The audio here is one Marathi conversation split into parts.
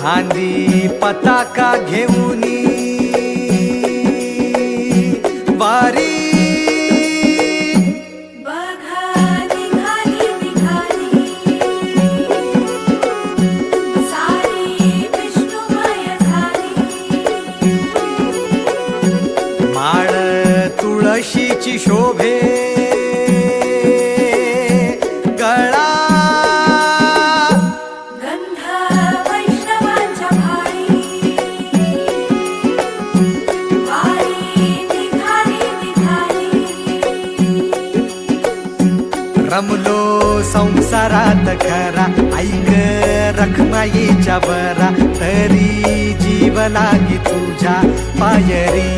खांदी पताका घेऊनी वारी माळ तुळशीची शोभे गळा गंध वैष्णवांच्या भाळी वारी निघाली निघाली रमलो संसारात खरा ऐक रखमाईच्या बरा तरी जीव लागी तुझ्या पायरी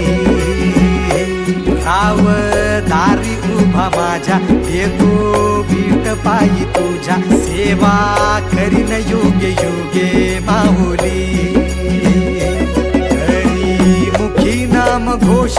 राव दारी उभा माझ्या येतो वीट पायी तुझ्या सेवा करीन योगे योगे माहुली हरी मुखी नाम घोष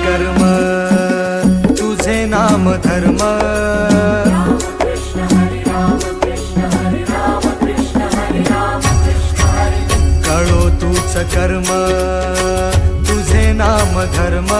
कर्म तुझे नाम धर्म कळो तूच कर्म तुझे नाम धर्म